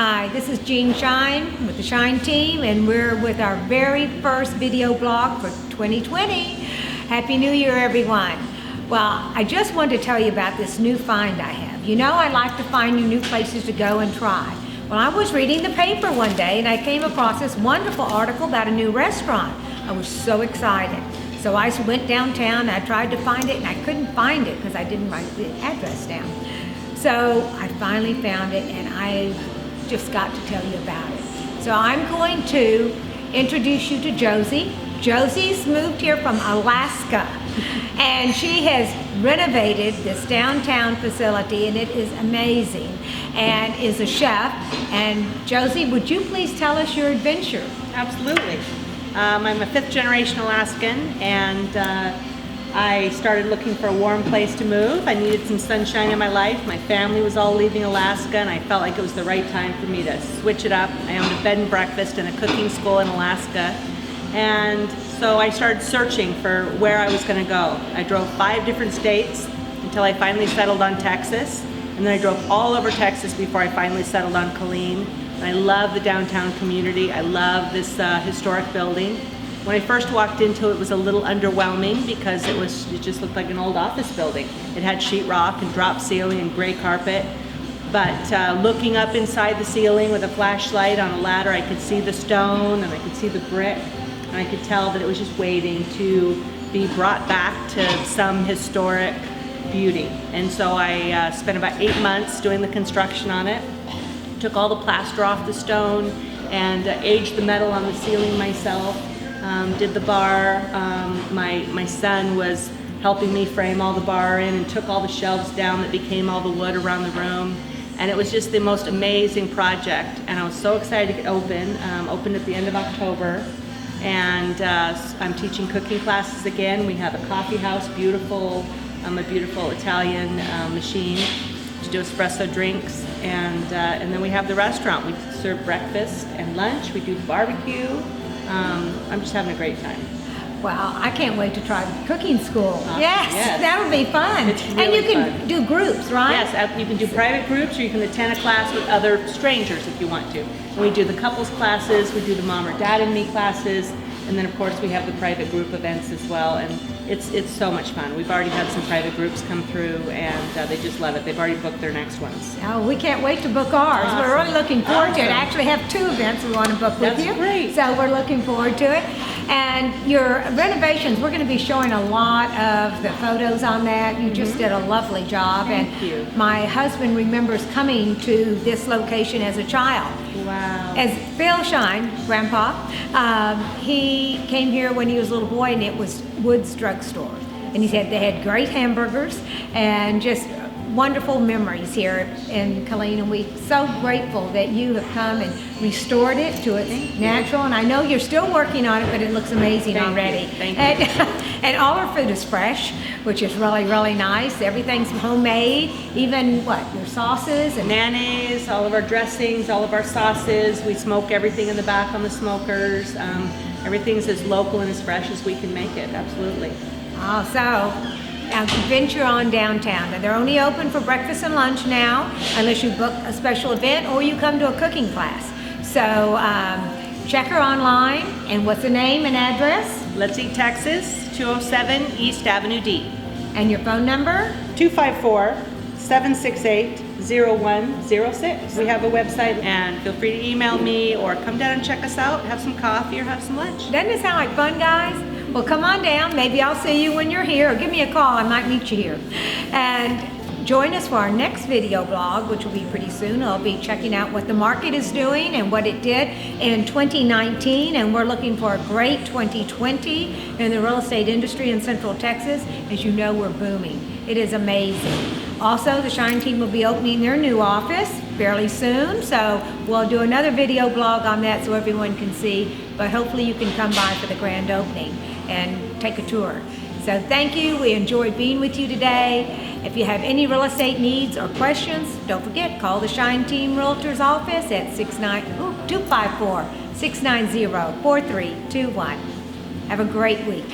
Hi, this is Jean Shine with the Shine team, and we're with our very first video blog for 2020. Happy New Year, everyone. Well, I just wanted to tell you about this new find I have. You know, I like to find new places to go and try. Well, I was reading the paper one day and I came across this wonderful article about a new restaurant. I was so excited. So I went downtown, I tried to find it and I couldn't find it because I didn't write the address down. So I finally found it and I just got to tell you about it. So I'm going to introduce you to Josie. Josie's moved here from Alaska and she has renovated this downtown facility and it is amazing and is a chef. And Josie, would you please tell us your adventure? Absolutely. I'm a fifth generation Alaskan and I started looking for a warm place to move. I needed some sunshine in my life. My family was all leaving Alaska and I felt like it was the right time for me to switch it up. I owned a bed and breakfast and a cooking school in Alaska. And so I started searching for where I was going to go. I drove 5 different states until I finally settled on Texas. And then I drove all over Texas before I finally settled on Killeen. And I love the downtown community. I love this historic building. When I first walked into it, it was a little underwhelming because it just looked like an old office building. It had sheetrock and drop ceiling and gray carpet. But looking up inside the ceiling with a flashlight on a ladder, I could see the stone and I could see the brick. And I could tell that it was just waiting to be brought back to some historic beauty. And so I spent about 8 months doing the construction on it. Took all the plaster off the stone and aged the metal on the ceiling myself. Did the bar. My son was helping me frame all the bar in and took all the shelves down that became all the wood around the room. And it was just the most amazing project. And I was so excited to get open. Opened at the end of October. And I'm teaching cooking classes again. We have a coffee house, a beautiful Italian machine to do espresso drinks. And then we have the restaurant. We serve breakfast and lunch. We do barbecue. I'm just having a great time. Wow, I can't wait to try cooking school. Yes, yes. That'll be fun. It's really and you can fun. do groups, right? Yes, you can do private groups or you can attend a class with other strangers if you want to. And we do the couples classes, we do the mom or dad and me classes, and then of course we have the private group events as well. And it's so much fun. We've already had some private groups come through and they just love it. They've already booked their next ones. Oh, we can't wait to book ours. Awesome. We're really looking forward to it. I Awesome. actually have 2 events we want to book with That's you. great. So we're looking forward to it. And your renovations, we're going to be showing a lot of the photos on that. You just did a lovely job. Thank you. My husband remembers coming to this location as a child. Wow. As Phil Shine, Grandpa, he came here when he was a little boy and it was Wood's Drugstore. And he said they had great hamburgers and just wonderful memories here in Killeen. And we're so grateful that you have come and restored it to its natural. And I know you're still working on it, but it looks amazing already. Thank you. And all our food is fresh, which is really, really nice. Everything's homemade, even your sauces and Mayonnaise, all of our dressings, all of our sauces. We smoke everything in the back on the smokers. Everything's as local and as fresh as we can make it, absolutely. Oh, so venture on downtown. They're only open for breakfast and lunch now, unless you book a special event or you come to a cooking class. So check her online. And what's the name and address? Let's Eat Texas, 207 East Avenue D. And your phone number? 254-768-0106. We have a website and feel free to email me or come down and check us out, have some coffee or have some lunch. Doesn't it sound like fun, guys? Well, come on down. Maybe I'll see you when you're here, or give me a call. I might meet you here. And join us for our next video blog, which will be pretty soon. I'll be checking out what the market is doing and what it did in 2019. And we're looking for a great 2020 in the real estate industry in Central Texas. As you know, we're booming. It is amazing. Also, the Shine team will be opening their new office fairly soon. So we'll do another video blog on that so everyone can see. But hopefully you can come by for the grand opening and take a tour. So thank you. We enjoyed being with you today. If you have any real estate needs or questions, don't forget, call the Shine Team Realtors office at 254-690-4321. Have a great week.